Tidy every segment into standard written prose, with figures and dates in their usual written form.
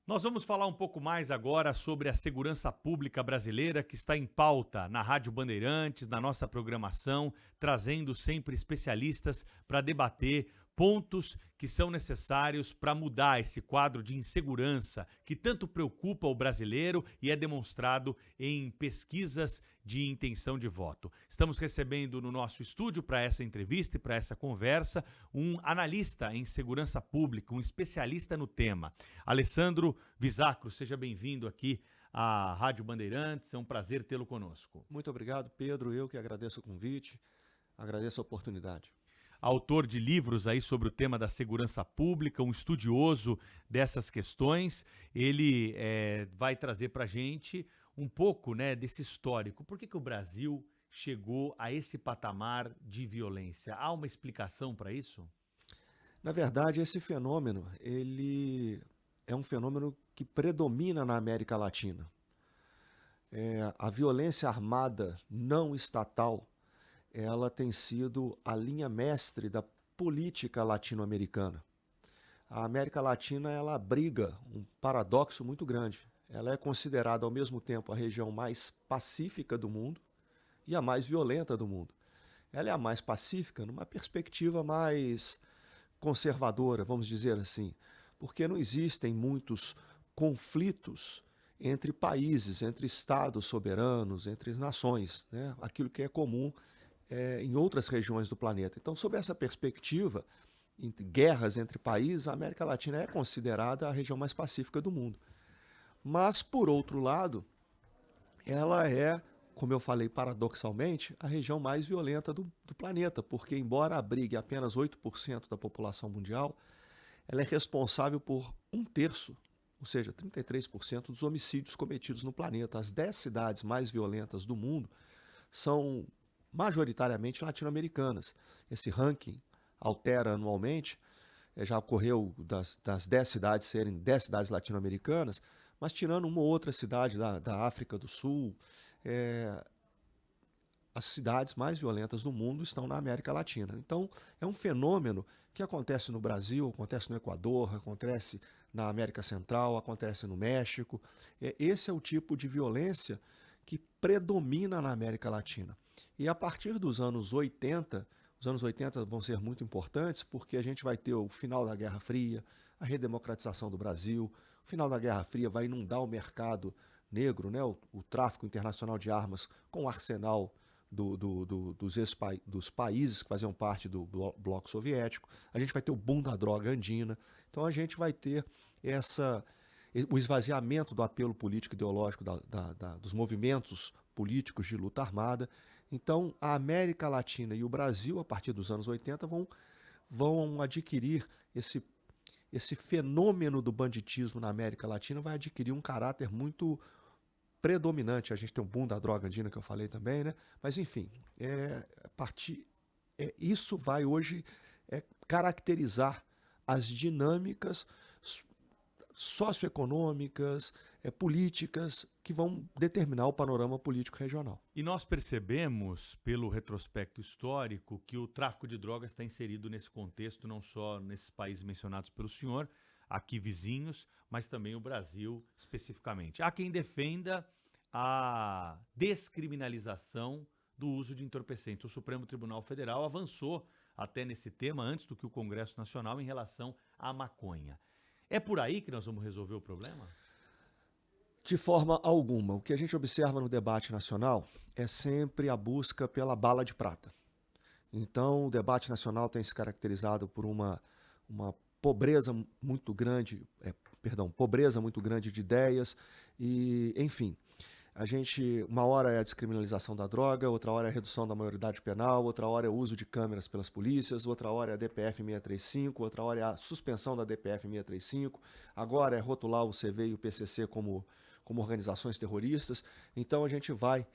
Nós vamos falar um pouco mais agora sobre a segurança pública brasileira que está em pauta na Rádio Bandeirantes, na nossa programação, trazendo sempre especialistas para debater pontos que são necessários para mudar esse quadro de insegurança que tanto preocupa o brasileiro e é demonstrado em pesquisas de intenção de voto. Estamos recebendo no nosso estúdio para essa entrevista e para essa conversa um analista em segurança pública, um especialista no tema. Alessandro Visacro, seja bem-vindo aqui à Rádio Bandeirantes, é um prazer tê-lo conosco. Muito obrigado, Pedro. Eu que agradeço o convite, agradeço a oportunidade. Autor de livros aí sobre o tema da segurança pública, um estudioso dessas questões. Ele vai trazer para a gente um pouco, né, desse histórico. Por que o Brasil chegou a esse patamar de violência? Há uma explicação para isso? Na verdade, esse fenômeno, ele é um fenômeno que predomina na América Latina. A violência armada não estatal, ela tem sido a linha mestre da política latino-americana. A América Latina, ela abriga um paradoxo muito grande. Ela é considerada, ao mesmo tempo, a região mais pacífica do mundo e a mais violenta do mundo. Ela é a mais pacífica numa perspectiva mais conservadora, vamos dizer assim, porque não existem muitos conflitos entre países, entre estados soberanos, entre nações, né? Aquilo que é comum em outras regiões do planeta. Então, sob essa perspectiva, guerras entre países, a América Latina é considerada a região mais pacífica do mundo. Mas, por outro lado, ela é, como eu falei paradoxalmente, a região mais violenta do planeta, porque embora abrigue apenas 8% da população mundial, ela é responsável por 1/3, ou seja, 33% dos homicídios cometidos no planeta. As 10 cidades mais violentas do mundo são majoritariamente latino-americanas. Esse ranking altera anualmente, já ocorreu das 10 cidades serem 10 cidades latino-americanas, mas tirando uma ou outra cidade da África do Sul, as cidades mais violentas do mundo estão na América Latina. Então, é um fenômeno que acontece no Brasil, acontece no Equador, acontece na América Central, acontece no México. Esse é o tipo de violência que predomina na América Latina. E a partir dos anos 80, os anos 80 vão ser muito importantes porque a gente vai ter o final da Guerra Fria, a redemocratização do Brasil. O final da Guerra Fria vai inundar o mercado negro, né? O tráfico internacional de armas com o arsenal dos países que faziam parte do bloco soviético. A gente vai ter o boom da droga andina. Então a gente vai ter o esvaziamento do apelo político ideológico dos movimentos políticos de luta armada. Então a América Latina e o Brasil, a partir dos anos 80, vão adquirir esse fenômeno do banditismo na América Latina, vai adquirir um caráter muito predominante. A gente tem um boom da droga andina que eu falei também, né? Mas enfim, isso vai hoje caracterizar as dinâmicas socioeconômicas, políticas que vão determinar o panorama político regional. E nós percebemos, pelo retrospecto histórico, que o tráfico de drogas está inserido nesse contexto, não só nesses países mencionados pelo senhor, aqui vizinhos, mas também o Brasil especificamente. Há quem defenda a descriminalização do uso de entorpecentes. O Supremo Tribunal Federal avançou até nesse tema antes do que o Congresso Nacional em relação à maconha. É por aí que nós vamos resolver o problema? De forma alguma. O que a gente observa no debate nacional é sempre a busca pela bala de prata. Então, o debate nacional tem se caracterizado por uma pobreza muito grande de ideias e, enfim, uma hora é a descriminalização da droga, outra hora é a redução da maioridade penal, outra hora é o uso de câmeras pelas polícias, outra hora é a DPF 635, outra hora é a suspensão da DPF 635, agora é rotular o CV e o PCC como organizações terroristas. Então a gente vai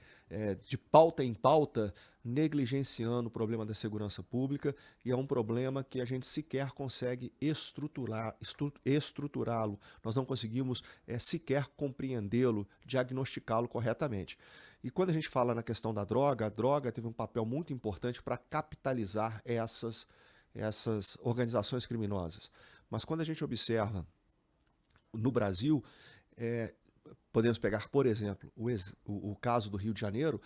de pauta em pauta negligenciando o problema da segurança pública e é um problema que a gente sequer consegue estruturá-lo. Nós não conseguimos sequer compreendê-lo, diagnosticá-lo corretamente. E quando a gente fala na questão da droga, a droga teve um papel muito importante para capitalizar essas organizações criminosas. Mas quando a gente observa no Brasil, podemos pegar, por exemplo, o caso do Rio de Janeiro,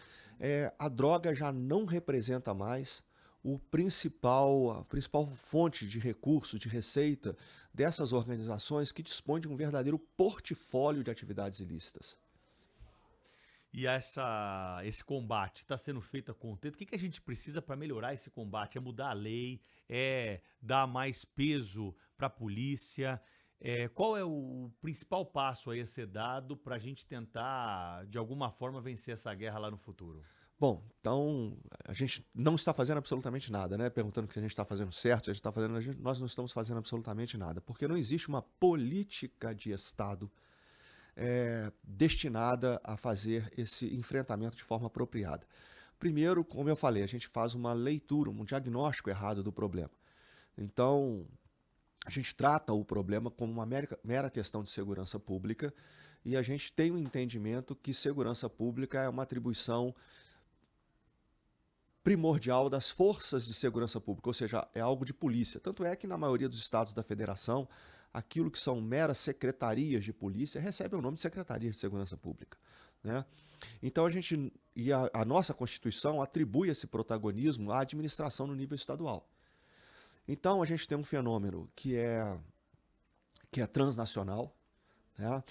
a droga já não representa mais a principal fonte de recursos, de receita dessas organizações que dispõem de um verdadeiro portfólio de atividades ilícitas. E esse combate está sendo feito a contento? O que a gente precisa para melhorar esse combate? É mudar a lei? É dar mais peso para a polícia? Qual é o principal passo aí a ser dado para a gente tentar, de alguma forma, vencer essa guerra lá no futuro? Bom, então a gente não está fazendo absolutamente nada, né? Perguntando se a gente está fazendo certo, se a gente está fazendo... Nós não estamos fazendo absolutamente nada, porque não existe uma política de Estado destinada a fazer esse enfrentamento de forma apropriada. Primeiro, como eu falei, a gente faz uma leitura, um diagnóstico errado do problema. Então, a gente trata o problema como uma mera questão de segurança pública e a gente tem um entendimento que segurança pública é uma atribuição primordial das forças de segurança pública, ou seja, é algo de polícia. Tanto é que na maioria dos estados da federação, aquilo que são meras secretarias de polícia recebe o nome de Secretaria de Segurança Pública, né? Então a nossa Constituição atribui esse protagonismo à administração no nível estadual. Então a gente tem um fenômeno que é transnacional, né?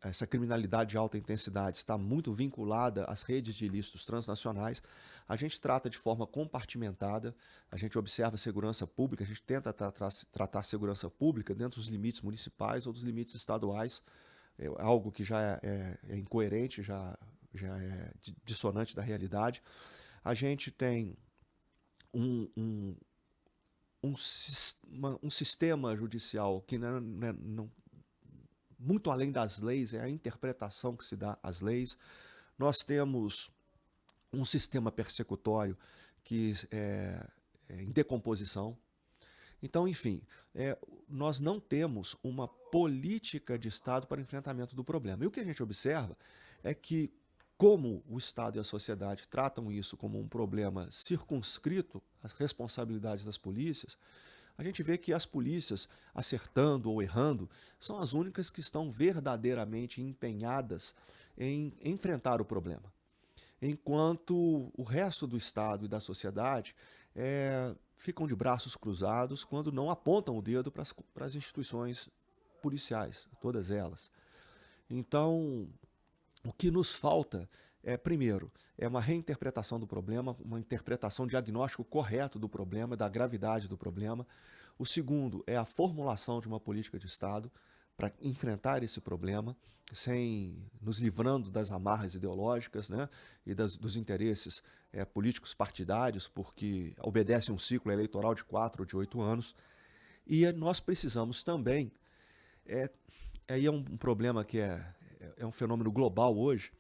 Essa criminalidade de alta intensidade está muito vinculada às redes de ilícitos transnacionais. A gente trata de forma compartimentada, a gente observa a segurança pública, a gente tenta tratar a segurança pública dentro dos limites municipais ou dos limites estaduais, algo que já é incoerente, já é dissonante da realidade. A gente tem um sistema judicial que não muito além das leis, é a interpretação que se dá às leis. Nós temos um sistema persecutório que é em decomposição. Então, enfim, nós não temos uma política de Estado para enfrentamento do problema. E o que a gente observa é que, como o Estado e a sociedade tratam isso como um problema circunscrito às responsabilidades das polícias, a gente vê que as polícias, acertando ou errando, são as únicas que estão verdadeiramente empenhadas em enfrentar o problema. Enquanto o resto do Estado e da sociedade ficam de braços cruzados quando não apontam o dedo para as instituições policiais, todas elas. Então, o que nos falta primeiro, uma reinterpretação do problema, uma interpretação, diagnóstico correto do problema, da gravidade do problema. O segundo é a formulação de uma política de Estado para enfrentar esse problema, sem nos livrando das amarras ideológicas, né, e dos interesses políticos partidários, porque obedece um ciclo eleitoral de 4 ou de 8 anos. E nós precisamos também, aí é um problema que é um fenômeno global hoje,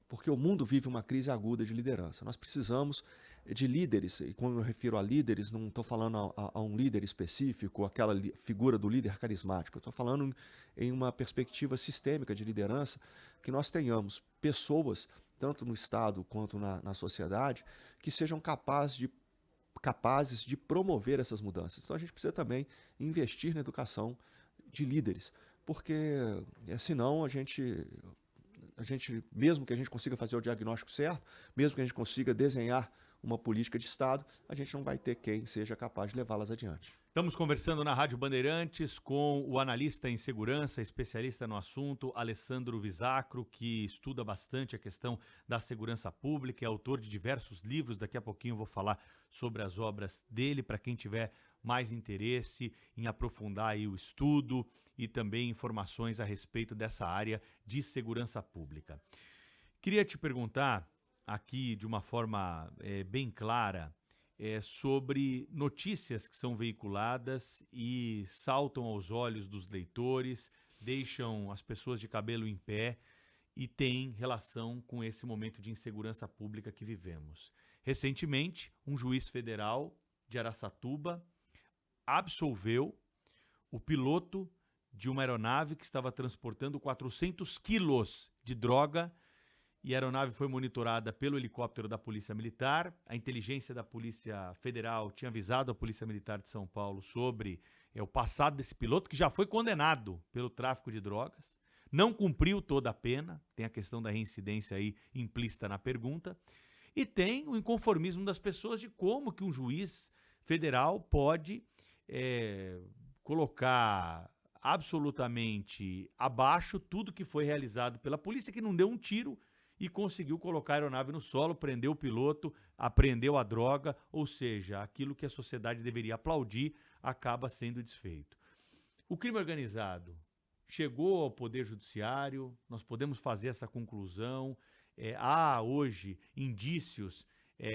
porque o mundo vive uma crise aguda de liderança. Nós precisamos de líderes, e quando eu me refiro a líderes, não estou falando a um líder específico, aquela figura do líder carismático, eu estou falando em uma perspectiva sistêmica de liderança, que nós tenhamos pessoas, tanto no Estado quanto na sociedade, que sejam capazes de promover essas mudanças. Então a gente precisa também investir na educação de líderes, porque senão a gente, mesmo que a gente consiga fazer o diagnóstico certo, mesmo que a gente consiga desenhar uma política de Estado, a gente não vai ter quem seja capaz de levá-las adiante. Estamos conversando na Rádio Bandeirantes com o analista em segurança, especialista no assunto, Alessandro Visacro, que estuda bastante a questão da segurança pública, é autor de diversos livros. Daqui a pouquinho eu vou falar sobre as obras dele, para quem tiver mais interesse em aprofundar aí o estudo e também informações a respeito dessa área de segurança pública. Queria te perguntar aqui de uma forma bem clara sobre notícias que são veiculadas e saltam aos olhos dos leitores, deixam as pessoas de cabelo em pé e têm relação com esse momento de insegurança pública que vivemos. Recentemente, um juiz federal de Araçatuba absolveu o piloto de uma aeronave que estava transportando 400 quilos de droga e a aeronave foi monitorada pelo helicóptero da Polícia Militar. A inteligência da Polícia Federal tinha avisado a Polícia Militar de São Paulo sobre o passado desse piloto, que já foi condenado pelo tráfico de drogas, não cumpriu toda a pena, tem a questão da reincidência aí implícita na pergunta, e tem o inconformismo das pessoas de como que um juiz federal pode colocar absolutamente abaixo tudo que foi realizado pela polícia, que não deu um tiro e conseguiu colocar a aeronave no solo, prendeu o piloto, apreendeu a droga, ou seja, aquilo que a sociedade deveria aplaudir acaba sendo desfeito. O crime organizado chegou ao Poder Judiciário, nós podemos fazer essa conclusão. Há hoje indícios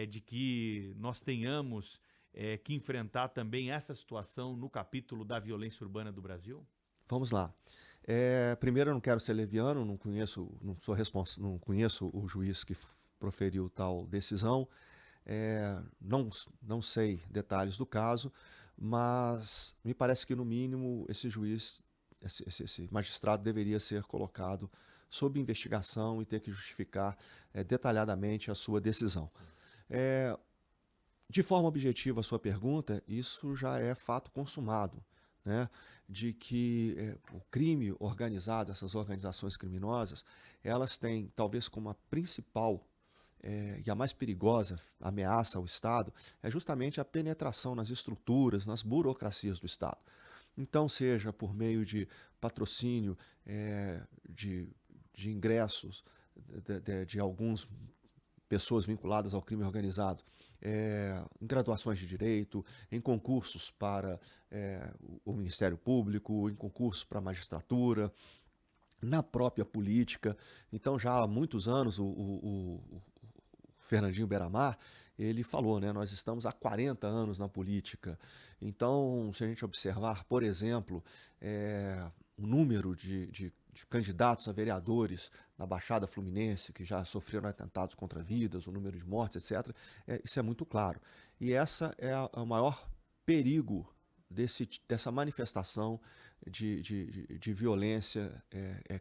de que nós tenhamos que enfrentar também essa situação no capítulo da violência urbana do Brasil? Vamos lá. Primeiro, eu não quero ser leviano, não conheço o juiz que proferiu tal decisão, não sei detalhes do caso, mas me parece que, no mínimo, esse juiz, esse magistrado deveria ser colocado sob investigação e ter que justificar detalhadamente a sua decisão. De forma objetiva, a sua pergunta, isso já é fato consumado, né? De que o crime organizado, essas organizações criminosas, elas têm, talvez como a principal e a mais perigosa ameaça ao Estado, é justamente a penetração nas estruturas, nas burocracias do Estado. Então, seja por meio de patrocínio de ingressos de algumas pessoas vinculadas ao crime organizado, em graduações de direito, em concursos para o Ministério Público, em concursos para a magistratura, na própria política. Então, já há muitos anos, o Fernandinho Beiramar, ele falou, né, nós estamos há 40 anos na política. Então, se a gente observar, por exemplo, o número de candidatos a vereadores na Baixada Fluminense, que já sofreram atentados contra vidas, o número de mortes, etc., isso é muito claro. E essa é o maior perigo dessa manifestação de violência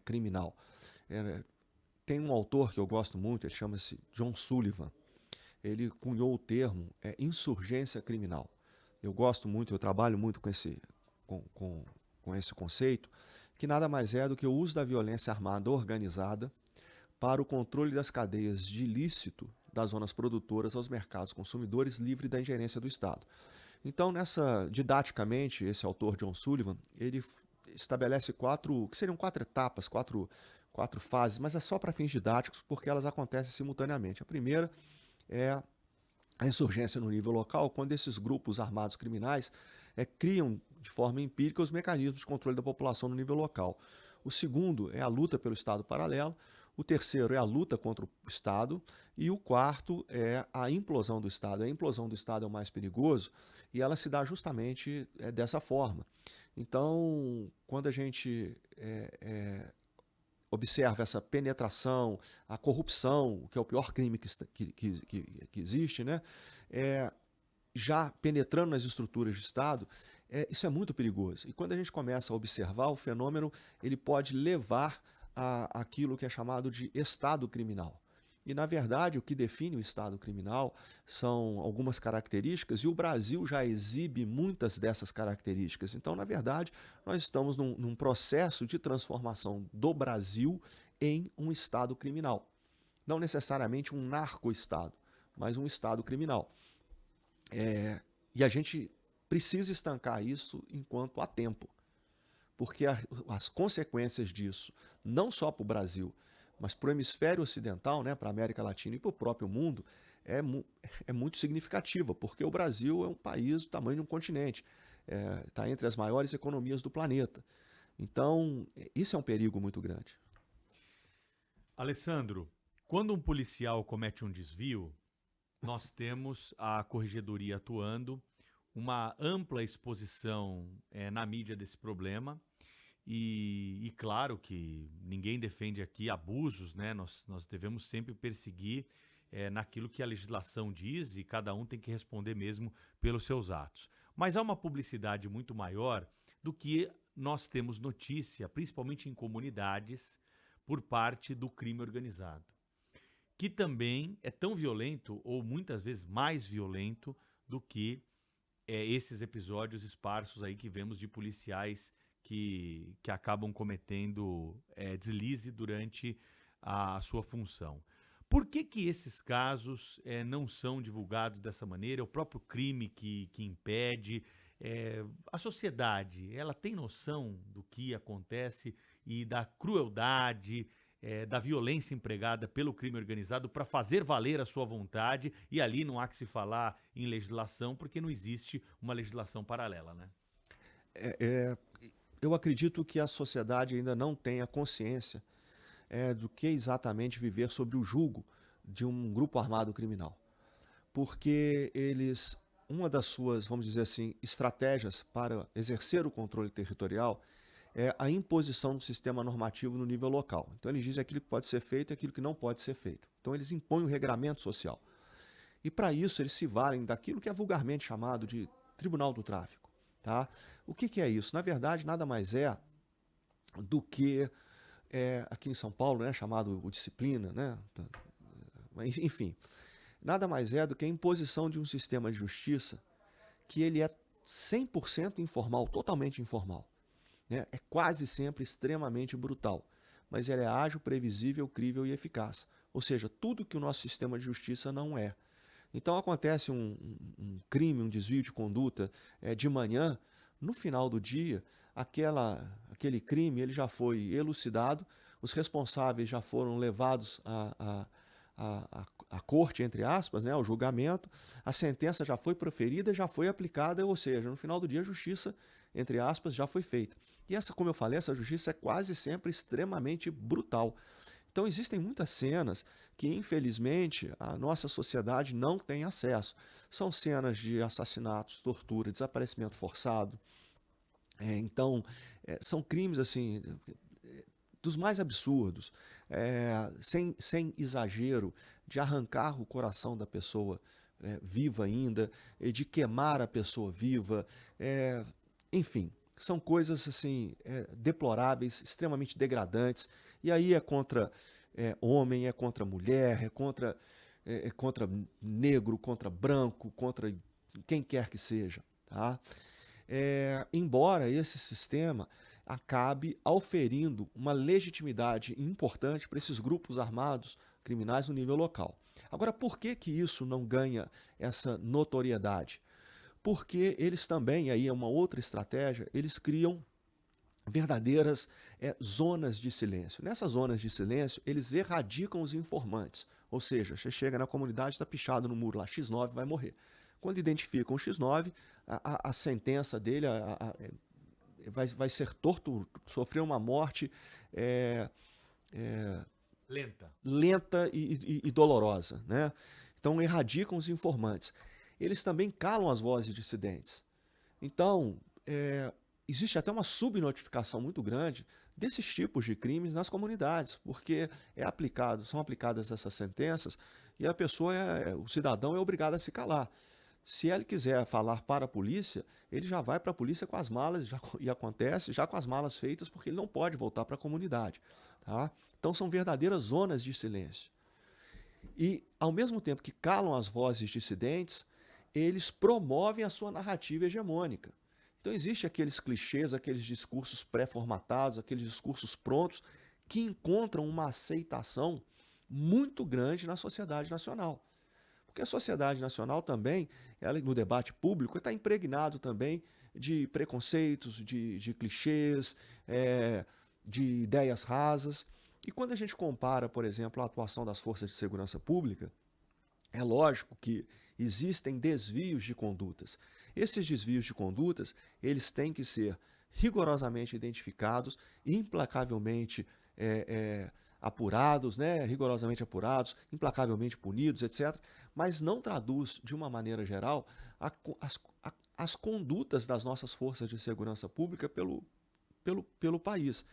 criminal. Tem um autor que eu gosto muito, ele chama-se John Sullivan. Ele cunhou o termo insurgência criminal. Eu gosto muito, eu trabalho muito com esse conceito, que nada mais é do que o uso da violência armada organizada para o controle das cadeias de ilícito das zonas produtoras aos mercados consumidores, livre da ingerência do Estado. Então, didaticamente, esse autor, John Sullivan, ele estabelece que seriam 4 etapas, quatro fases, mas é só para fins didáticos, porque elas acontecem simultaneamente. A primeira é a insurgência no nível local, quando esses grupos armados criminais criam de forma empírica os mecanismos de controle da população no nível local. O segundo é a luta pelo Estado paralelo, o terceiro é a luta contra o Estado e o quarto é a implosão do Estado. A implosão do Estado é o mais perigoso e ela se dá justamente dessa forma. Então, quando a gente observa essa penetração, a corrupção, que é o pior crime que existe, né? Já penetrando nas estruturas de Estado, isso é muito perigoso. E quando a gente começa a observar, o fenômeno ele pode levar àquilo que é chamado de Estado criminal. E, na verdade, o que define o Estado criminal são algumas características, e o Brasil já exibe muitas dessas características. Então, na verdade, nós estamos num processo de transformação do Brasil em um Estado criminal. Não necessariamente um narco-Estado, mas um Estado criminal. E a gente precisa estancar isso enquanto há tempo, porque as consequências disso, não só para o Brasil, mas para o hemisfério ocidental, né, para a América Latina e para o próprio mundo, é muito significativa, porque o Brasil é um país do tamanho de um continente, está entre as maiores economias do planeta. Então, isso é um perigo muito grande. Alessandro, quando um policial comete um desvio, nós temos a Corregedoria atuando, uma ampla exposição na mídia desse problema. E claro que ninguém defende aqui abusos, né? Nós devemos sempre perseguir naquilo que a legislação diz e cada um tem que responder mesmo pelos seus atos. Mas há uma publicidade muito maior do que nós temos notícia, principalmente em comunidades, por parte do crime organizado. que também é tão violento, ou muitas vezes mais violento, do que esses episódios esparsos aí que vemos de policiais que acabam cometendo deslize durante a sua função. Por que esses casos não são divulgados dessa maneira? É o próprio crime que impede. A sociedade, ela tem noção do que acontece e da crueldade, da violência empregada pelo crime organizado para fazer valer a sua vontade, e ali não há que se falar em legislação, porque não existe uma legislação paralela, né? Eu acredito que a sociedade ainda não tem a consciência do que exatamente viver sob o jugo de um grupo armado criminal. Porque uma das suas, vamos dizer assim, estratégias para exercer o controle territorial é a imposição do sistema normativo no nível local. Então eles dizem aquilo que pode ser feito e aquilo que não pode ser feito. Então eles impõem o regramento social. E para isso eles se valem daquilo que é vulgarmente chamado de Tribunal do Tráfico. Tá? O que é isso? Na verdade, nada mais é do que, aqui em São Paulo, né, chamado o disciplina, né? Enfim, nada mais é do que a imposição de um sistema de justiça que ele é 100% informal, totalmente informal. Né? É quase sempre extremamente brutal, mas ele é ágil, previsível, crível e eficaz. Ou seja, tudo que o nosso sistema de justiça não é. Então acontece um crime, um desvio de conduta de manhã, no final do dia, aquele crime ele já foi elucidado, os responsáveis já foram levados à corte, entre aspas, né, ao julgamento, a sentença já foi proferida, já foi aplicada, ou seja, no final do dia a justiça, entre aspas, já foi feita. E como eu falei, essa justiça é quase sempre extremamente brutal. Então existem muitas cenas que, infelizmente, a nossa sociedade não tem acesso. São cenas de assassinatos, tortura, desaparecimento forçado. Então, são crimes assim dos mais absurdos, sem exagero, de arrancar o coração da pessoa viva ainda, de queimar a pessoa viva, enfim. São coisas assim deploráveis, extremamente degradantes, e aí é contra homem, é contra mulher, é contra negro, contra branco, contra quem quer que seja. Tá? Embora esse sistema acabe auferindo uma legitimidade importante para esses grupos armados criminais no nível local. Agora, por que isso não ganha essa notoriedade? Porque eles também, aí é uma outra estratégia, eles criam verdadeiras zonas de silêncio. Nessas zonas de silêncio, eles erradicam os informantes. Ou seja, você chega na comunidade, está pichado no muro lá, X9 vai morrer. Quando identificam o X9, a sentença dele vai ser torto, sofrer uma morte lenta e dolorosa. Né? Então, erradicam os informantes. Eles também calam as vozes dissidentes. Então, existe até uma subnotificação muito grande desses tipos de crimes nas comunidades, porque são aplicadas essas sentenças e a pessoa, o cidadão é obrigado a se calar. Se ele quiser falar para a polícia, ele já vai para a polícia com as malas, e acontece já com as malas feitas, porque ele não pode voltar para a comunidade. Tá? Então são verdadeiras zonas de silêncio. E, ao mesmo tempo que calam as vozes dissidentes, eles promovem a sua narrativa hegemônica. Então existem aqueles clichês, aqueles discursos pré-formatados, aqueles discursos prontos, que encontram uma aceitação muito grande na sociedade nacional. Porque a sociedade nacional também, no debate público, está impregnado também de preconceitos, de clichês, de ideias rasas. E quando a gente compara, por exemplo, a atuação das forças de segurança pública, é lógico que existem desvios de condutas. Esses desvios de condutas, eles têm que ser rigorosamente identificados, implacavelmente apurados, né? Rigorosamente apurados, implacavelmente punidos, etc. Mas não traduz, de uma maneira geral, as condutas das nossas forças de segurança pública pelo país.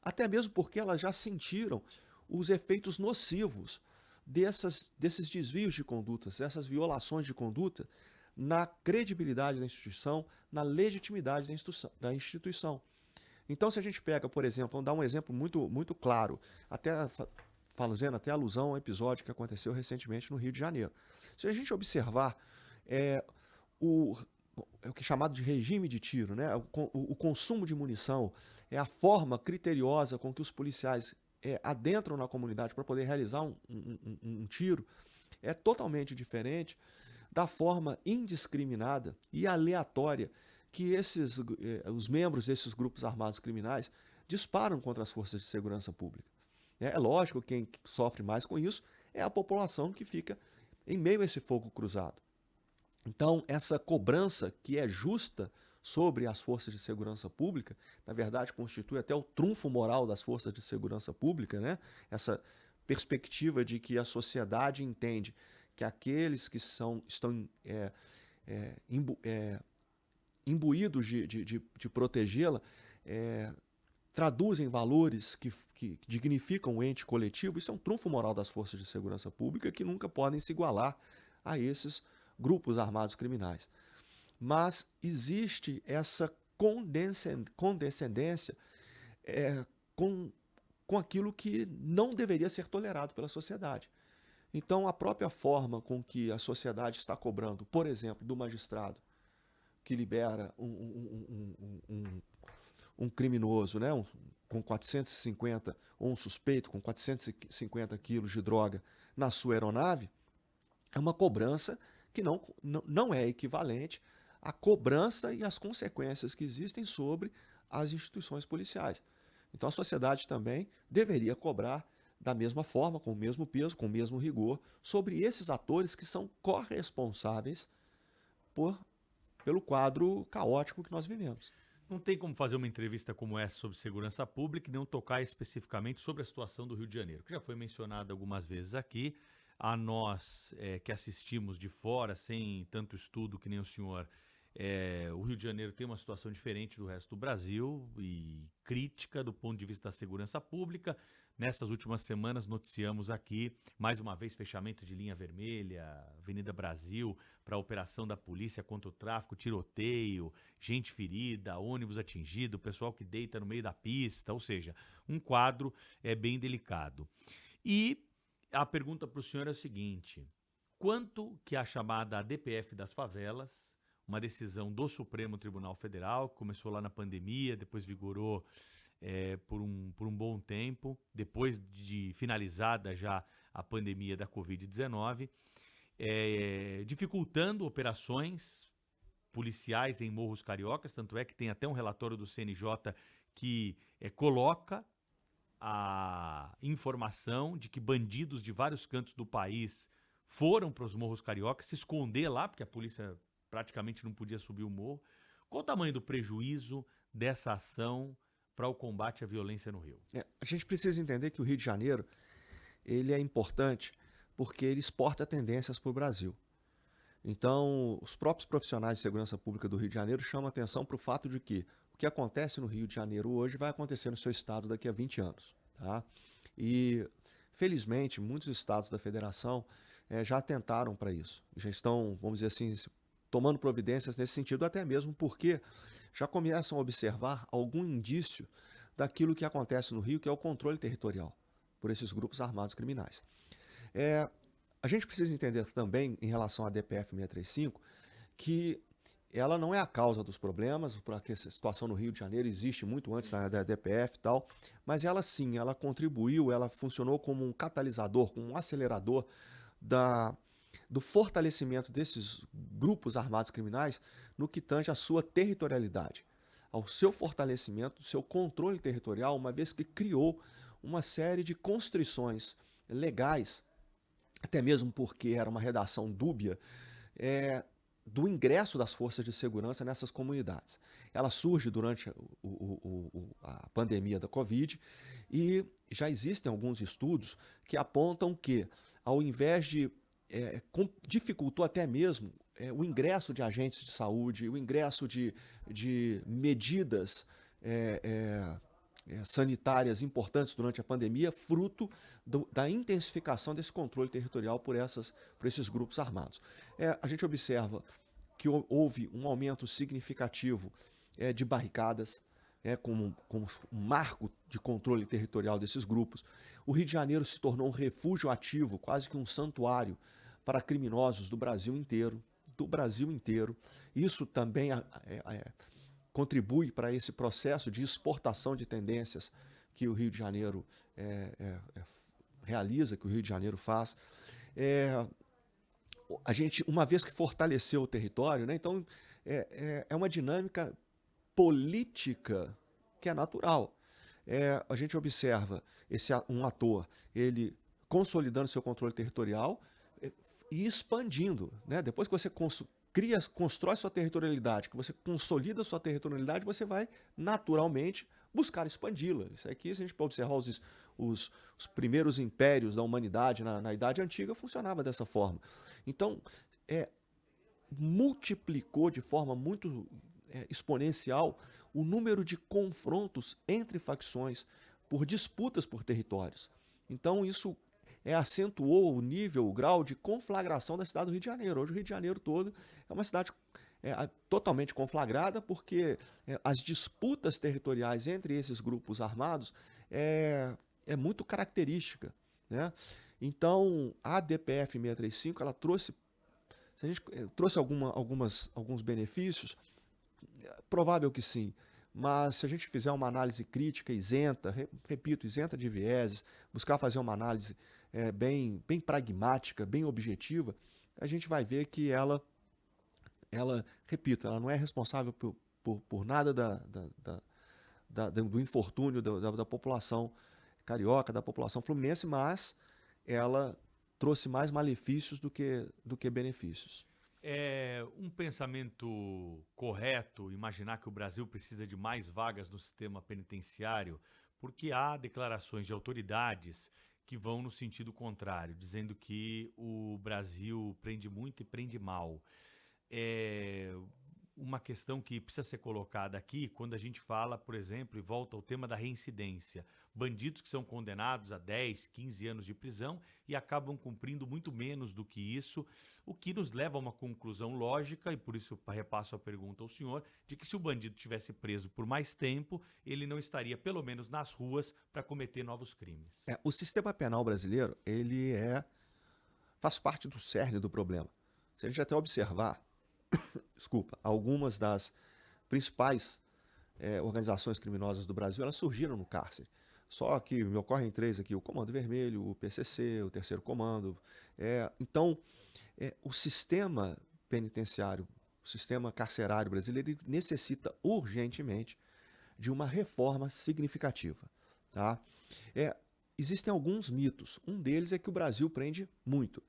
Até mesmo porque elas já sentiram os efeitos nocivos desses desvios de condutas, dessas violações de conduta na credibilidade da instituição, na legitimidade da instituição. Então, se a gente pega, por exemplo, vamos dar um exemplo muito, muito claro, até fazendo até alusão a um episódio que aconteceu recentemente no Rio de Janeiro. Se a gente observar o que é chamado de regime de tiro, né? O consumo de munição, a forma criteriosa com que os policiais adentram na comunidade para poder realizar um tiro, é totalmente diferente da forma indiscriminada e aleatória que os membros desses grupos armados criminais disparam contra as forças de segurança pública. É lógico que quem sofre mais com isso é a população que fica em meio a esse fogo cruzado. Então, essa cobrança que é justa sobre as forças de segurança pública, na verdade, constitui até o trunfo moral das forças de segurança pública, né? Essa perspectiva de que a sociedade entende que aqueles que estão imbuídos de protegê-la traduzem valores que dignificam o ente coletivo. Isso é um trunfo moral das forças de segurança pública que nunca podem se igualar a esses grupos armados criminais. Mas existe essa condescendência com aquilo que não deveria ser tolerado pela sociedade. Então, a própria forma com que a sociedade está cobrando, por exemplo, do magistrado que libera um criminoso, né, com 450, ou um suspeito com 450 quilos de droga na sua aeronave, é uma cobrança que não é equivalente à cobrança e às consequências que existem sobre as instituições policiais. Então a sociedade também deveria cobrar da mesma forma, com o mesmo peso, com o mesmo rigor, sobre esses atores que são corresponsáveis pelo quadro caótico que nós vivemos. Não tem como fazer uma entrevista como essa sobre segurança pública e não tocar especificamente sobre a situação do Rio de Janeiro, que já foi mencionada algumas vezes aqui. A nós que assistimos de fora, sem tanto estudo que nem o senhor, o Rio de Janeiro tem uma situação diferente do resto do Brasil e crítica do ponto de vista da segurança pública. Nessas últimas semanas noticiamos aqui, mais uma vez, fechamento de linha vermelha, Avenida Brasil, para a operação da polícia contra o tráfico, tiroteio, gente ferida, ônibus atingido, pessoal que deita no meio da pista, ou seja, um quadro bem delicado. E a pergunta para o senhor é o seguinte: quanto que a chamada ADPF das favelas, uma decisão do Supremo Tribunal Federal, que começou lá na pandemia, depois vigorou por um bom tempo, depois de finalizada já a pandemia da Covid-19, dificultando operações policiais em morros cariocas, tanto é que tem até um relatório do CNJ que coloca a informação de que bandidos de vários cantos do país foram para os morros cariocas se esconder lá, porque a polícia praticamente não podia subir o morro. Qual o tamanho do prejuízo dessa ação para o combate à violência no Rio? A gente precisa entender que o Rio de Janeiro ele é importante porque ele exporta tendências para o Brasil. Então, os próprios profissionais de segurança pública do Rio de Janeiro chamam atenção para o fato de que o que acontece no Rio de Janeiro hoje vai acontecer no seu estado daqui a 20 anos. Tá? E, felizmente, muitos estados da federação já atentaram para isso. Já estão, vamos dizer assim, tomando providências nesse sentido, até mesmo porque já começam a observar algum indício daquilo que acontece no Rio, que é o controle territorial por esses grupos armados criminais. A gente precisa entender também, em relação à DPF 635, que ela não é a causa dos problemas, porque essa situação no Rio de Janeiro existe muito antes da DPF e tal, mas ela sim, ela contribuiu, ela funcionou como um catalisador, como um acelerador do fortalecimento desses grupos armados criminais no que tange à sua territorialidade, ao seu fortalecimento, do seu controle territorial, uma vez que criou uma série de constrições legais, até mesmo porque era uma redação dúbia, do ingresso das forças de segurança nessas comunidades. Ela surge durante a pandemia da Covid e já existem alguns estudos que apontam que, ao invés de dificultou até mesmo o ingresso de agentes de saúde, o ingresso de medidas sanitárias importantes durante a pandemia, fruto da intensificação desse controle territorial por esses grupos armados. A gente observa que houve um aumento significativo de barricadas, como um marco de controle territorial desses grupos. O Rio de Janeiro se tornou um refúgio ativo, quase que um santuário para criminosos do Brasil inteiro. Isso também contribui para esse processo de exportação de tendências que o Rio de Janeiro realiza, que o Rio de Janeiro faz. A gente, uma vez que fortaleceu o território, né, então é uma dinâmica política que é natural. A gente observa um ator, ele consolidando seu controle territorial e expandindo, né? Depois que você constrói sua territorialidade, que você consolida sua territorialidade, você vai naturalmente buscar expandi-la. Isso aqui, se a gente pode observar os primeiros impérios da humanidade na Idade Antiga, funcionava dessa forma. Então, multiplicou de forma muito exponencial o número de confrontos entre facções por disputas por territórios. Então, isso acentuou o nível, o grau de conflagração da cidade do Rio de Janeiro. Hoje o Rio de Janeiro todo é uma cidade totalmente conflagrada, porque as disputas territoriais entre esses grupos armados é muito característica, né? Então, a DPF 635, ela trouxe, se a gente trouxe alguns benefícios, provável que sim, mas se a gente fizer uma análise crítica, isenta, repito, isenta de vieses, buscar fazer uma análise bem pragmática, bem objetiva, a gente vai ver que ela, repito, ela não é responsável por nada do infortúnio da população carioca, da população fluminense, mas ela trouxe mais malefícios do que benefícios. É um pensamento correto imaginar que o Brasil precisa de mais vagas no sistema penitenciário, porque há declarações de autoridades que vão no sentido contrário, dizendo que o Brasil prende muito e prende mal. Uma questão que precisa ser colocada aqui, quando a gente fala, por exemplo, e volta ao tema da reincidência. Bandidos que são condenados a 10, 15 anos de prisão e acabam cumprindo muito menos do que isso, o que nos leva a uma conclusão lógica, e por isso repasso a pergunta ao senhor, de que se o bandido tivesse preso por mais tempo, ele não estaria, pelo menos, nas ruas para cometer novos crimes. O sistema penal brasileiro, ele faz parte do cerne do problema. Se a gente até observar, algumas das principais organizações criminosas do Brasil, elas surgiram no cárcere. Só que me ocorrem três aqui: o Comando Vermelho, o PCC, o Terceiro Comando. Então, o sistema penitenciário, o sistema carcerário brasileiro, ele necessita urgentemente de uma reforma significativa. Tá? Existem alguns mitos. Um deles é que o Brasil prende muito.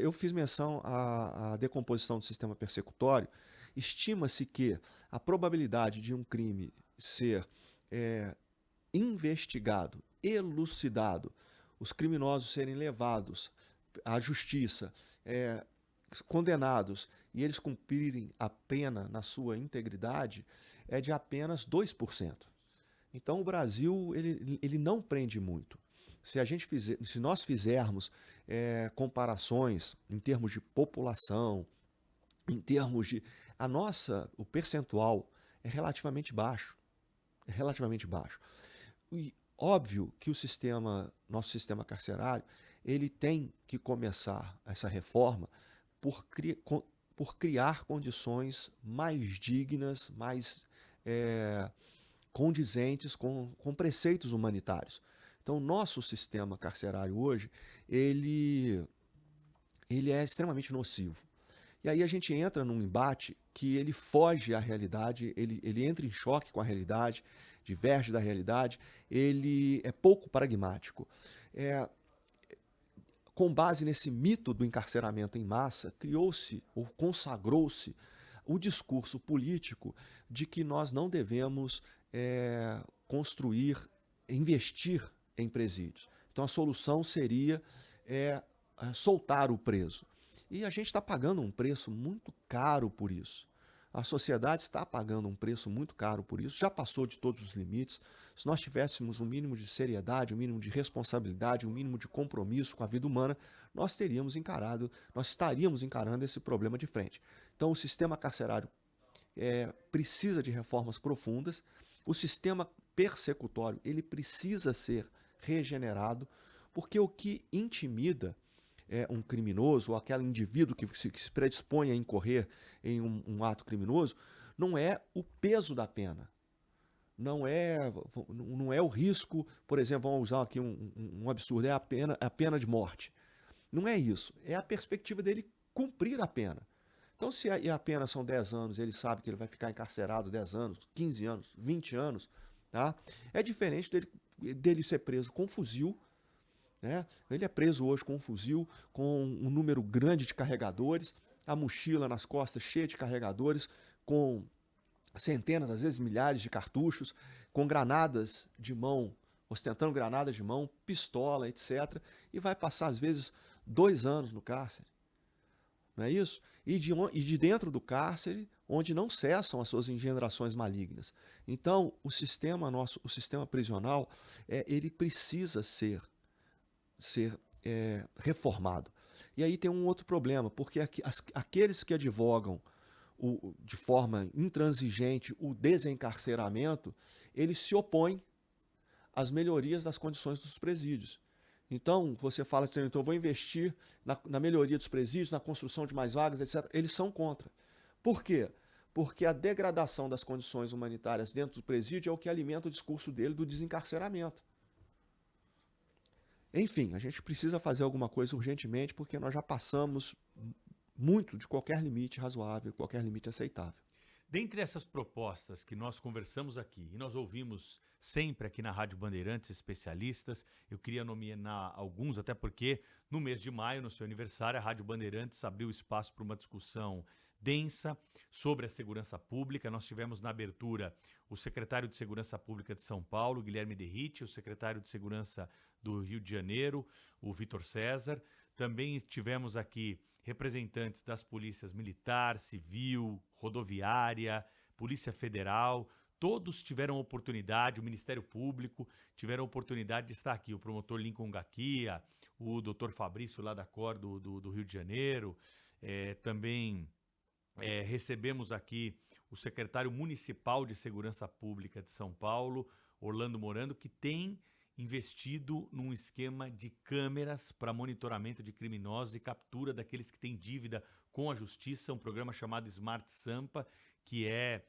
Eu fiz menção à decomposição do sistema persecutório. Estima-se que a probabilidade de um crime ser investigado, elucidado, os criminosos serem levados à justiça, condenados e eles cumprirem a pena na sua integridade, é de apenas 2%. Então o Brasil ele não prende muito. Se nós fizermos comparações em termos de população, em termos de... o percentual é relativamente baixo. É relativamente baixo. E óbvio que nosso sistema carcerário, ele tem que começar essa reforma por criar condições mais dignas, mais condizentes com preceitos humanitários. Então, o nosso sistema carcerário hoje, ele é extremamente nocivo. E aí a gente entra num embate que ele foge à realidade, ele entra em choque com a realidade, diverge da realidade, ele é pouco pragmático. Com base nesse mito do encarceramento em massa, criou-se ou consagrou-se o discurso político de que nós não devemos investir em presídios. Então a solução seria soltar o preso. E a gente está pagando um preço muito caro por isso. A sociedade está pagando um preço muito caro por isso, já passou de todos os limites. Se nós tivéssemos um mínimo de seriedade, um mínimo de responsabilidade, um mínimo de compromisso com a vida humana, nós estaríamos encarando esse problema de frente. Então o sistema carcerário precisa de reformas profundas. O sistema persecutório, ele precisa ser regenerado, porque o que intimida um criminoso ou aquele indivíduo que se predispõe a incorrer em um ato criminoso não é o peso da pena. Não é o risco, por exemplo, vamos usar aqui um absurdo, é a pena de morte. Não é isso, é a perspectiva dele cumprir a pena. Então, se a pena são 10 anos, ele sabe que ele vai ficar encarcerado 10 anos, 15 anos, 20 anos, tá? É diferente dele ser preso com fuzil, né? Ele é preso hoje com um fuzil, com um número grande de carregadores, a mochila nas costas cheia de carregadores, com centenas, às vezes milhares de cartuchos, com granadas de mão, ostentando granadas de mão, pistola, etc. E vai passar, às vezes, 2 anos no cárcere. Não é isso? E de dentro do cárcere, onde não cessam as suas engendrações malignas. Então, o sistema prisional, ele precisa ser reformado. E aí tem um outro problema, porque aqueles que advogam de forma intransigente o desencarceramento, eles se opõem às melhorias das condições dos presídios. Então, você fala assim, então eu vou investir na melhoria dos presídios, na construção de mais vagas, etc. Eles são contra. Por quê? Porque a degradação das condições humanitárias dentro do presídio é o que alimenta o discurso dele do desencarceramento. Enfim, a gente precisa fazer alguma coisa urgentemente, porque nós já passamos muito de qualquer limite razoável, qualquer limite aceitável. Dentre essas propostas que nós conversamos aqui, e nós ouvimos sempre aqui na Rádio Bandeirantes especialistas, eu queria nomear alguns, até porque no mês de maio, no seu aniversário, a Rádio Bandeirantes abriu espaço para uma discussão densa sobre a segurança pública. Nós tivemos na abertura o secretário de Segurança Pública de São Paulo, Guilherme Derrite, o secretário de Segurança do Rio de Janeiro, o Vitor César. Também tivemos aqui representantes das polícias militar, civil, rodoviária, Polícia Federal. Todos tiveram oportunidade, o Ministério Público tiveram oportunidade de estar aqui. O promotor Lincoln Gaquia, o doutor Fabrício lá da COR do Rio de Janeiro. Também recebemos aqui o secretário municipal de Segurança Pública de São Paulo, Orlando Morando, que tem investido num esquema de câmeras para monitoramento de criminosos e captura daqueles que têm dívida com a justiça, um programa chamado Smart Sampa, que é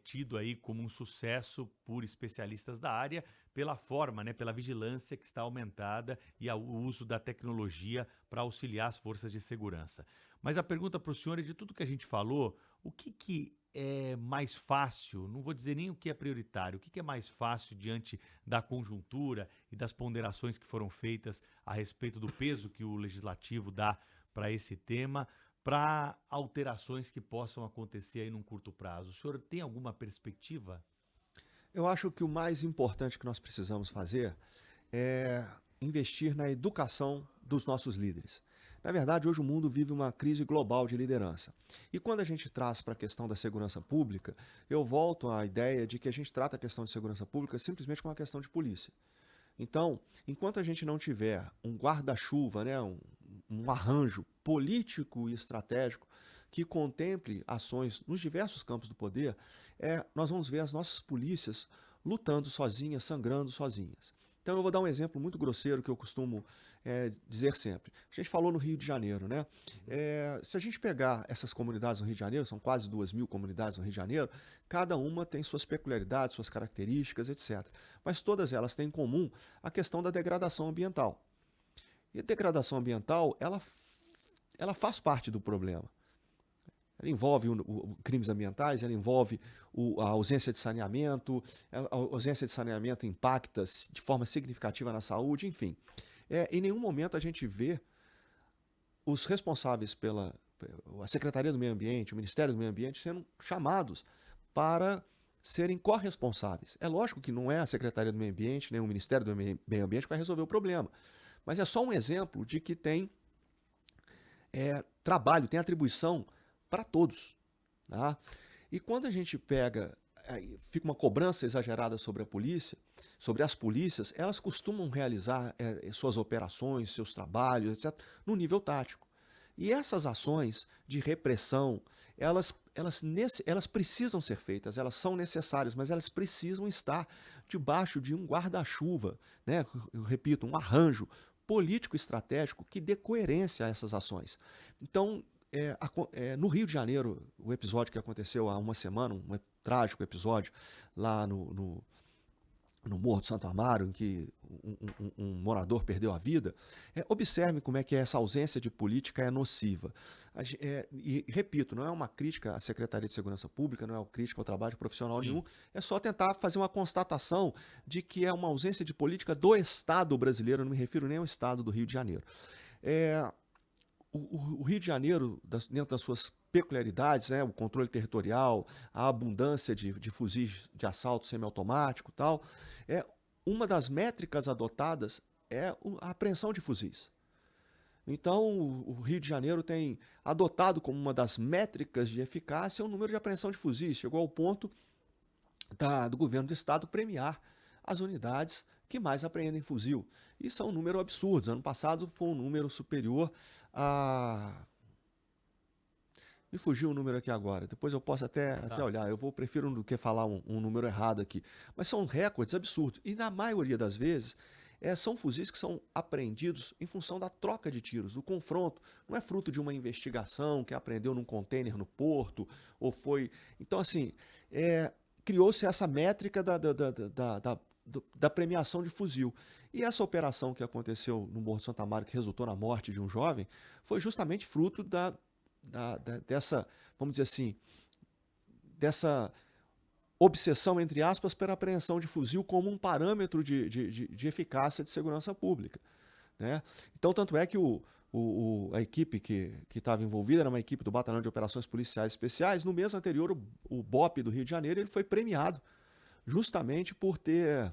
tido aí como um sucesso por especialistas da área, pela forma, pela vigilância que está aumentada e o uso da tecnologia para auxiliar as forças de segurança. Mas a pergunta para o senhor é, de tudo que a gente falou, o que é mais fácil, não vou dizer nem o que é prioritário, o que é mais fácil diante da conjuntura e das ponderações que foram feitas a respeito do peso que o legislativo dá para esse tema, para alterações que possam acontecer aí num curto prazo? O senhor tem alguma perspectiva? Eu acho que o mais importante que nós precisamos fazer é investir na educação dos nossos líderes. Na verdade, hoje o mundo vive uma crise global de liderança. E quando a gente traz para a questão da segurança pública, eu volto à ideia de que a gente trata a questão de segurança pública simplesmente como uma questão de polícia. Então, enquanto a gente não tiver um guarda-chuva, um arranjo político e estratégico que contemple ações nos diversos campos do poder, nós vamos ver as nossas polícias lutando sozinhas, sangrando sozinhas. Então eu vou dar um exemplo muito grosseiro que eu costumo dizer sempre. A gente falou no Rio de Janeiro, né? Se a gente pegar essas comunidades no Rio de Janeiro, são quase 2.000 comunidades no Rio de Janeiro, cada uma tem suas peculiaridades, suas características, etc. Mas todas elas têm em comum a questão da degradação ambiental. E a degradação ambiental, ela faz parte do problema. Ela envolve crimes ambientais, ela envolve a ausência de saneamento, a ausência de saneamento impacta de forma significativa na saúde, enfim. Em nenhum momento a gente vê os responsáveis a Secretaria do Meio Ambiente, o Ministério do Meio Ambiente, sendo chamados para serem corresponsáveis. É lógico que não é a Secretaria do Meio Ambiente, nem o Ministério do Meio Ambiente que vai resolver o problema, mas é só um exemplo de que tem trabalho, tem atribuição para todos. Tá? E quando a gente fica uma cobrança exagerada sobre a polícia, sobre as polícias, elas costumam realizar suas operações, seus trabalhos, etc., no nível tático. E essas ações de repressão, elas elas precisam ser feitas, elas são necessárias, mas elas precisam estar debaixo de um guarda-chuva, né? Eu repito, um arranjo político-estratégico que dê coerência a essas ações. Então, no Rio de Janeiro, o episódio que aconteceu há uma semana, um trágico episódio lá no Morro do Santo Amaro, em que um morador perdeu a vida, observe como é que essa ausência de política é nociva. E repito, não é uma crítica à Secretaria de Segurança Pública, não é uma crítica ao trabalho profissional nenhum, é só tentar fazer uma constatação de que é uma ausência de política do Estado brasileiro, não me refiro nem ao Estado do Rio de Janeiro. O Rio de Janeiro, dentro das suas peculiaridades, né, o controle territorial, a abundância de fuzis de assalto semiautomático e tal, uma das métricas adotadas é a apreensão de fuzis. Então, o Rio de Janeiro tem adotado como uma das métricas de eficácia o número de apreensão de fuzis. Chegou ao ponto do governo do estado premiar as unidades que mais apreendem fuzil. Isso é um número absurdo. Ano passado foi um número superior a... Me fugiu o número aqui agora. Depois eu posso até olhar. Prefiro do que falar um número errado aqui. Mas são recordes absurdos. E na maioria das vezes, são fuzis que são apreendidos em função da troca de tiros, do confronto. Não é fruto de uma investigação que apreendeu num container no porto, ou foi... Então, assim, criou-se essa métrica da premiação de fuzil. E essa operação que aconteceu no Morro de Santo Amaro, que resultou na morte de um jovem, foi justamente fruto dessa, vamos dizer assim, dessa obsessão, entre aspas, pela apreensão de fuzil como um parâmetro de eficácia de segurança pública, né? Então, tanto é que a equipe que estava envolvida era uma equipe do Batalhão de Operações Policiais Especiais. No mês anterior, o BOP do Rio de Janeiro ele foi premiado justamente por ter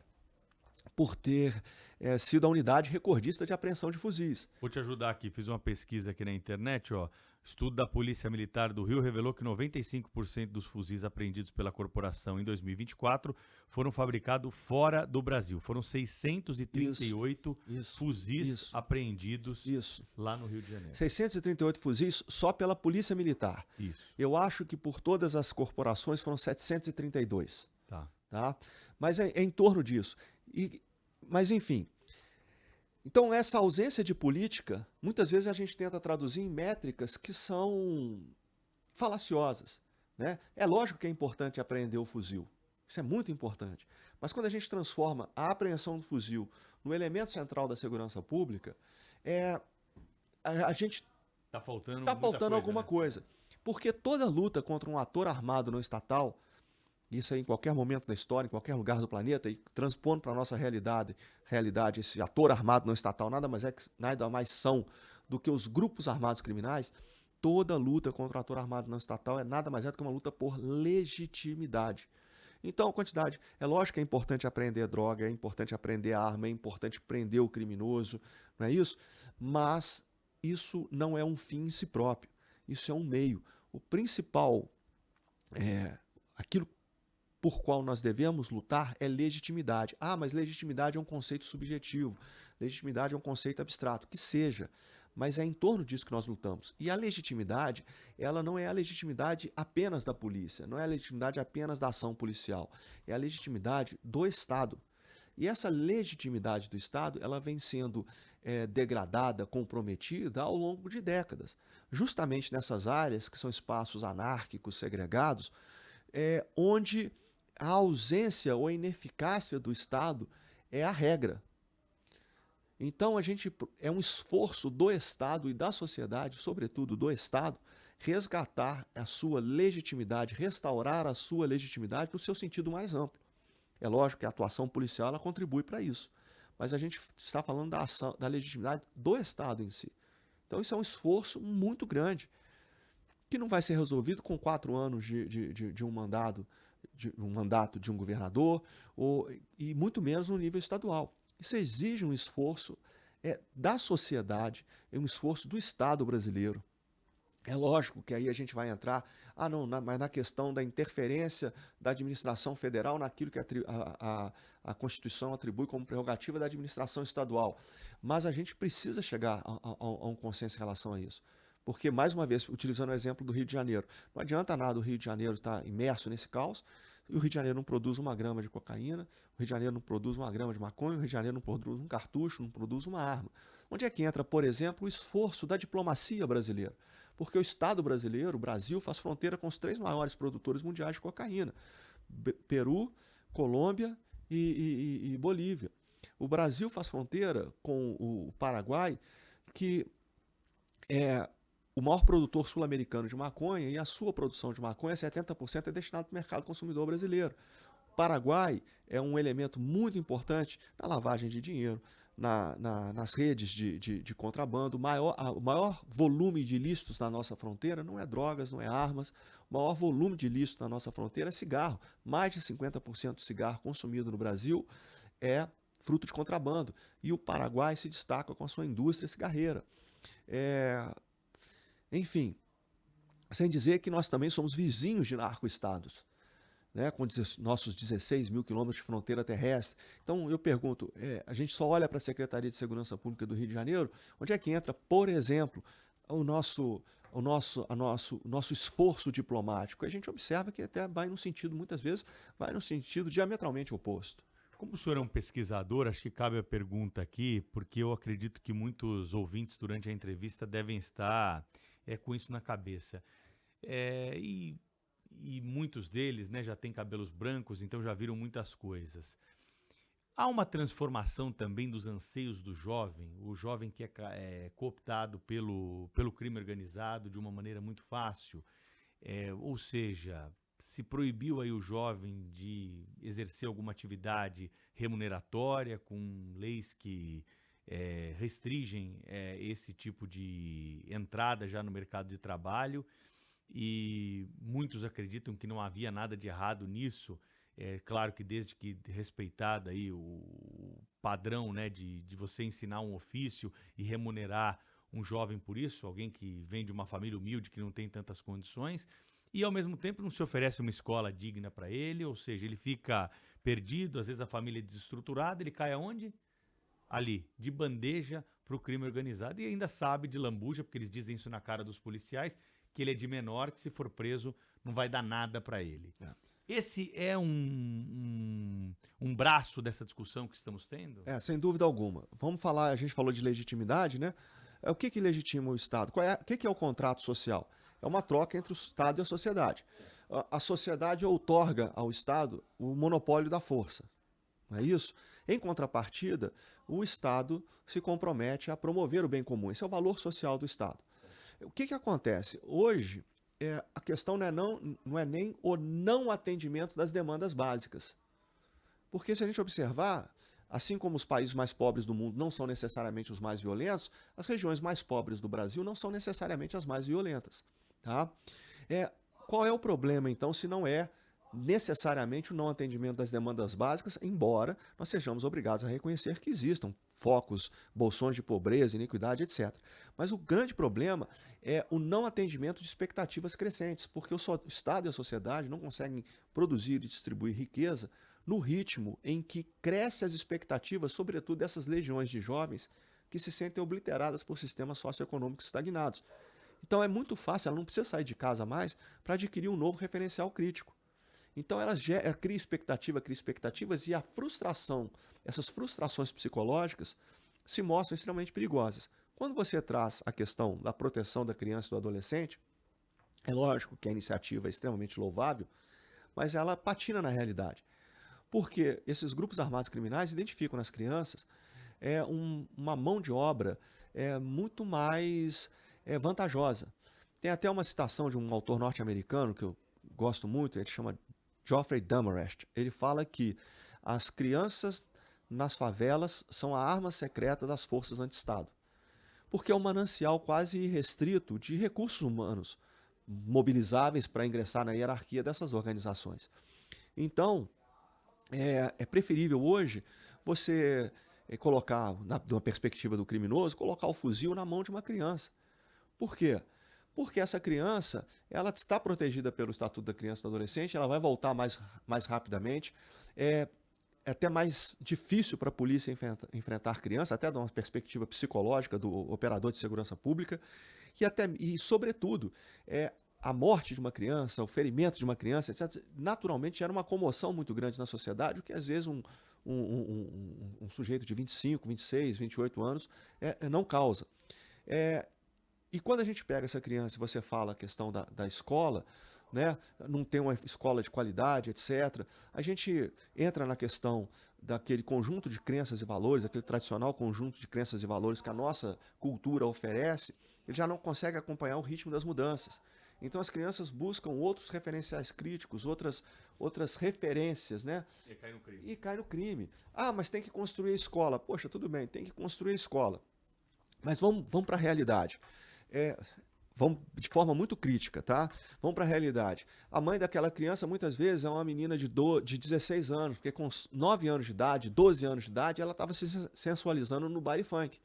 sido a unidade recordista de apreensão de fuzis. Vou te ajudar aqui, fiz uma pesquisa aqui na internet, ó. Estudo da Polícia Militar do Rio revelou que 95% dos fuzis apreendidos pela corporação em 2024 foram fabricados fora do Brasil. Foram 638 fuzis apreendidos lá no Rio de Janeiro. 638 fuzis só pela Polícia Militar. Isso. Eu acho que por todas as corporações foram 732. Tá? Mas é em torno disso. Mas, enfim... Então, essa ausência de política, muitas vezes a gente tenta traduzir em métricas que são falaciosas, né? É lógico que é importante apreender o fuzil, isso é muito importante. Mas quando a gente transforma a apreensão do fuzil no elemento central da segurança pública, a gente está faltando, alguma coisa. Porque toda luta contra um ator armado não estatal, isso aí em qualquer momento da história, em qualquer lugar do planeta, e transpondo para a nossa realidade, esse ator armado não estatal nada mais são do que os grupos armados criminais. Toda luta contra o ator armado não estatal nada mais do que uma luta por legitimidade. Então, a quantidade, é lógico que é importante apreender droga, é importante aprender arma, é importante prender o criminoso, não é isso? Mas isso não é um fim em si próprio, isso é um meio. O principal, aquilo por qual nós devemos lutar é legitimidade. Mas legitimidade é um conceito subjetivo, legitimidade é um conceito abstrato, que seja, mas é em torno disso que nós lutamos. E a legitimidade, ela não é a legitimidade apenas da polícia, não é a legitimidade apenas da ação policial, é a legitimidade do Estado. E essa legitimidade do Estado, ela vem sendo degradada, comprometida ao longo de décadas. Justamente nessas áreas, que são espaços anárquicos, segregados, onde a ausência ou a ineficácia do Estado é a regra. Então, é um esforço do Estado e da sociedade, sobretudo do Estado, resgatar a sua legitimidade, restaurar a sua legitimidade no seu sentido mais amplo. É lógico que a atuação policial ela contribui para isso, mas a gente está falando da legitimidade do Estado em si. Então, isso é um esforço muito grande, que não vai ser resolvido com 4 anos de um mandato de um governador, e muito menos no nível estadual. Isso exige um esforço da sociedade, um esforço do Estado brasileiro. É lógico que aí a gente vai entrar, mas na questão da interferência da administração federal naquilo que a Constituição atribui como prerrogativa da administração estadual. Mas a gente precisa chegar a um consenso em relação a isso. Porque, mais uma vez, utilizando o exemplo do Rio de Janeiro, não adianta nada o Rio de Janeiro estar imerso nesse caos, e o Rio de Janeiro não produz 1 grama de cocaína, o Rio de Janeiro não produz 1 grama de maconha, o Rio de Janeiro não produz um cartucho, não produz uma arma. Onde é que entra, por exemplo, o esforço da diplomacia brasileira? Porque o Estado brasileiro, o Brasil, faz fronteira com os 3 maiores produtores mundiais de cocaína: Peru, Colômbia e Bolívia. O Brasil faz fronteira com o Paraguai, que é o maior produtor sul-americano de maconha, e a sua produção de maconha, 70% é destinado para o mercado consumidor brasileiro. O Paraguai é um elemento muito importante na lavagem de dinheiro, nas redes de contrabando. O maior volume de ilícitos na nossa fronteira não é drogas, não é armas. O maior volume de ilícitos na nossa fronteira é cigarro. Mais de 50% do cigarro consumido no Brasil é fruto de contrabando. E o Paraguai se destaca com a sua indústria cigarreira. Enfim, sem dizer que nós também somos vizinhos de narco-estados, né, com nossos 16 mil quilômetros de fronteira terrestre. Então eu pergunto, a gente só olha para a Secretaria de Segurança Pública do Rio de Janeiro, onde é que entra, por exemplo, o nosso esforço diplomático? A gente observa que até vai no sentido, muitas vezes, vai no sentido diametralmente oposto. Como o senhor é um pesquisador, acho que cabe a pergunta aqui, porque eu acredito que muitos ouvintes durante a entrevista devem estar com isso na cabeça. E muitos deles, né, já têm cabelos brancos, então já viram muitas coisas. Há uma transformação também dos anseios do jovem, o jovem que é cooptado pelo crime organizado de uma maneira muito fácil. Ou seja, se proibiu aí o jovem de exercer alguma atividade remuneratória, com leis que restringem esse tipo de entrada já no mercado de trabalho, e muitos acreditam que não havia nada de errado nisso. Claro que desde que respeitado aí o padrão, né, de você ensinar um ofício e remunerar um jovem por isso, alguém que vem de uma família humilde, que não tem tantas condições, e ao mesmo tempo não se oferece uma escola digna para ele, ou seja, ele fica perdido, às vezes a família é desestruturada, ele cai aonde? Ali, de bandeja para o crime organizado, e ainda sabe de lambuja, porque eles dizem isso na cara dos policiais, que ele é de menor, que se for preso não vai dar nada para ele. Esse é um braço dessa discussão que estamos tendo? Sem dúvida alguma. Vamos falar, a gente falou de legitimidade, né? O que legitima o Estado? O que é o contrato social? É uma troca entre o Estado e a sociedade. A sociedade outorga ao Estado o monopólio da força. Não é isso? Em contrapartida, o Estado se compromete a promover o bem comum. Esse é o valor social do Estado. O que acontece? Hoje, a questão não é nem o não atendimento das demandas básicas. Porque se a gente observar, assim como os países mais pobres do mundo não são necessariamente os mais violentos, as regiões mais pobres do Brasil não são necessariamente as mais violentas. Tá? Qual é o problema, então, se não é necessariamente o não atendimento das demandas básicas, embora nós sejamos obrigados a reconhecer que existam focos, bolsões de pobreza, iniquidade, etc. Mas o grande problema é o não atendimento de expectativas crescentes, porque o Estado e a sociedade não conseguem produzir e distribuir riqueza no ritmo em que crescem as expectativas, sobretudo dessas legiões de jovens que se sentem obliteradas por sistemas socioeconômicos estagnados. Então é muito fácil, ela não precisa sair de casa mais para adquirir um novo referencial crítico. Então ela cria expectativas, e a frustração, essas frustrações psicológicas se mostram extremamente perigosas. Quando você traz a questão da proteção da criança e do adolescente, é lógico que a iniciativa é extremamente louvável, mas ela patina na realidade. Porque esses grupos armados criminais identificam nas crianças uma mão de obra muito mais vantajosa. Tem até uma citação de um autor norte-americano que eu gosto muito, ele chama Geoffrey Demarest. Ele fala que as crianças nas favelas são a arma secreta das forças anti-Estado, porque é um manancial quase irrestrito de recursos humanos mobilizáveis para ingressar na hierarquia dessas organizações. Então, é preferível hoje você colocar, de uma perspectiva do criminoso, colocar o fuzil na mão de uma criança. Por quê? Porque essa criança, ela está protegida pelo Estatuto da Criança e do Adolescente, ela vai voltar mais rapidamente, é até mais difícil para a polícia enfrentar criança, até de uma perspectiva psicológica do operador de segurança pública, e sobretudo, a morte de uma criança, o ferimento de uma criança, etc., naturalmente gera uma comoção muito grande na sociedade, o que às vezes um sujeito de 25, 26, 28 anos não causa. E quando a gente pega essa criança e você fala a questão da escola, né, não tem uma escola de qualidade, etc., a gente entra na questão daquele conjunto de crenças e valores, aquele tradicional conjunto de crenças e valores que a nossa cultura oferece, ele já não consegue acompanhar o ritmo das mudanças. Então as crianças buscam outros referenciais críticos, outras referências, né? E cai no crime. Ah, mas tem que construir a escola. Poxa, tudo bem, tem que construir a escola. Mas vamos para a realidade. Vamos de forma muito crítica, tá? Vamos para a realidade. A mãe daquela criança, muitas vezes, é uma menina de 16 anos, porque com 9 anos de idade, 12 anos de idade, ela estava se sensualizando no baile funk.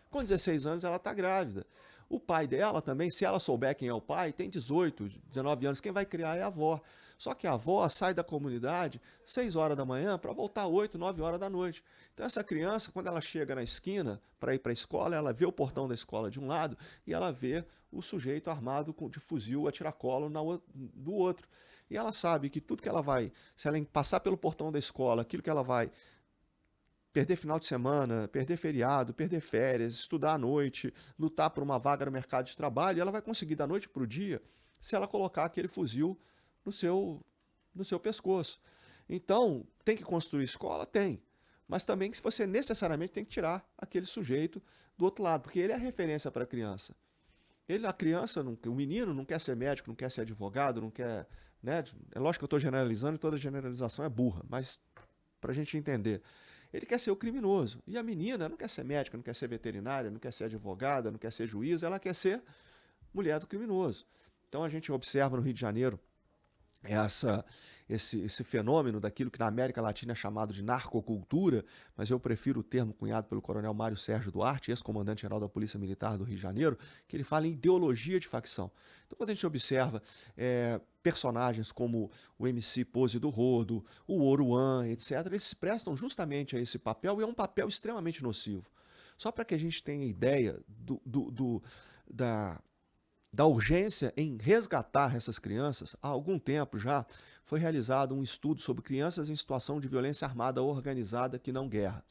Com 16 anos, ela está grávida. O pai dela também, se ela souber quem é o pai, tem 18, 19 anos, quem vai criar é a avó. Só que a avó sai da comunidade 6 horas da manhã para voltar 8, 9 horas da noite. Então essa criança, quando ela chega na esquina para ir para a escola, ela vê o portão da escola de um lado e ela vê o sujeito armado de fuzil a tiracolo do outro. E ela sabe que tudo que ela vai, se ela passar pelo portão da escola, aquilo que ela vai perder final de semana, perder feriado, perder férias, estudar à noite, lutar por uma vaga no mercado de trabalho, ela vai conseguir da noite para o dia se ela colocar aquele fuzil no seu pescoço. Então, tem que construir escola? Tem. Mas também que você necessariamente tem que tirar aquele sujeito do outro lado, porque ele é a referência para a criança. O menino não quer ser médico, não quer ser advogado, não quer... Né? É lógico que eu estou generalizando e toda generalização é burra, mas para a gente entender... Ele quer ser o criminoso. E a menina não quer ser médica, não quer ser veterinária, não quer ser advogada, não quer ser juíza, ela quer ser mulher do criminoso. Então a gente observa no Rio de Janeiro esse fenômeno daquilo que na América Latina é chamado de narcocultura, mas eu prefiro o termo cunhado pelo coronel Mário Sérgio Duarte, ex-comandante-geral da Polícia Militar do Rio de Janeiro, que ele fala em ideologia de facção. Então quando a gente observa personagens como o MC Pose do Rodo, o Oruan, etc., eles se prestam justamente a esse papel e é um papel extremamente nocivo. Só para que a gente tenha ideia da urgência em resgatar essas crianças, há algum tempo já foi realizado um estudo sobre crianças em situação de violência armada organizada que não guerra.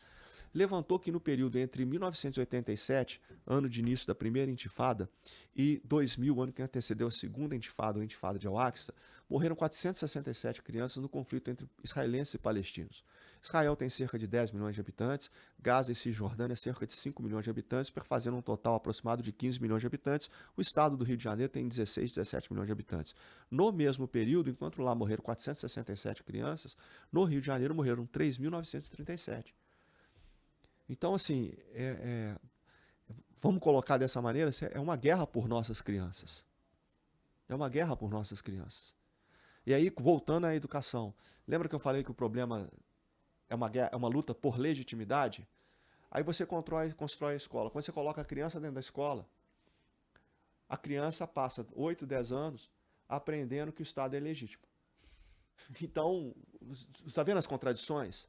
Levantou que no período entre 1987, ano de início da primeira intifada, e 2000, ano que antecedeu a segunda intifada, ou intifada de Al-Aqsa, morreram 467 crianças no conflito entre israelenses e palestinos. Israel tem cerca de 10 milhões de habitantes, Gaza e Cisjordânia cerca de 5 milhões de habitantes, fazendo um total aproximado de 15 milhões de habitantes. O estado do Rio de Janeiro tem 16, 17 milhões de habitantes. No mesmo período, enquanto lá morreram 467 crianças, no Rio de Janeiro morreram 3.937. Então, assim, vamos colocar dessa maneira, é uma guerra por nossas crianças. É uma guerra por nossas crianças. E aí, voltando à educação, lembra que eu falei que o problema é uma luta por legitimidade? Aí você constrói a escola. Quando você coloca a criança dentro da escola, a criança passa 8, 10 anos aprendendo que o Estado é legítimo. Então, você está vendo as contradições?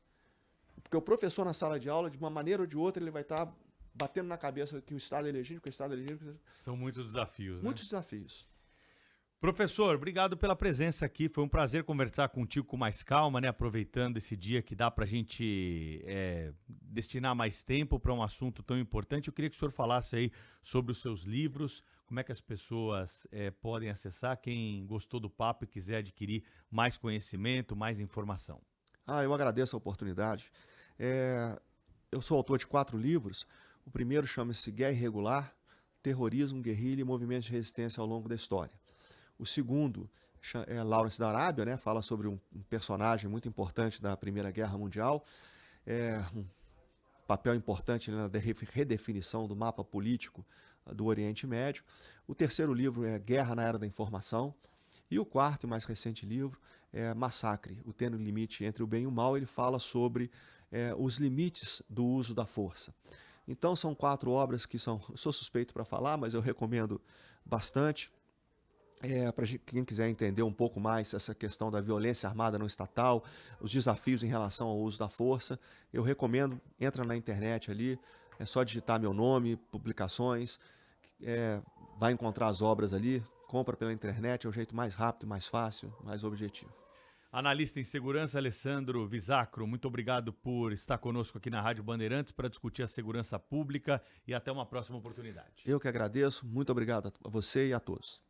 Porque o professor na sala de aula, de uma maneira ou de outra, ele vai estar batendo na cabeça que o Estado é legítimo, que o Estado é legítimo. São muitos desafios, né? Muitos desafios. Professor, obrigado pela presença aqui. Foi um prazer conversar contigo com mais calma, né? Aproveitando esse dia que dá para a gente destinar mais tempo para um assunto tão importante. Eu queria que o senhor falasse aí sobre os seus livros, como é que as pessoas podem acessar, quem gostou do papo e quiser adquirir mais conhecimento, mais informação. Eu agradeço a oportunidade. Eu sou autor de 4 livros. O primeiro chama-se Guerra Irregular, Terrorismo, Guerrilha e Movimentos de Resistência ao Longo da História. O segundo é Lawrence da Arábia, né? Fala sobre um personagem muito importante da Primeira Guerra Mundial, um papel importante na redefinição do mapa político do Oriente Médio. O terceiro livro é Guerra na Era da Informação. E o quarto e mais recente livro é Massacre, o tênue limite entre o bem e o mal. Ele fala sobre os limites do uso da força. Então são 4 obras que sou suspeito para falar, mas eu recomendo bastante. Para quem quiser entender um pouco mais essa questão da violência armada não estatal, os desafios em relação ao uso da força, eu recomendo, entra na internet ali, é só digitar meu nome, publicações, vai encontrar as obras ali, compra pela internet, é o jeito mais rápido, mais fácil, mais objetivo. Analista em segurança, Alessandro Visacro, muito obrigado por estar conosco aqui na Rádio Bandeirantes para discutir a segurança pública e até uma próxima oportunidade. Eu que agradeço, muito obrigado a você e a todos.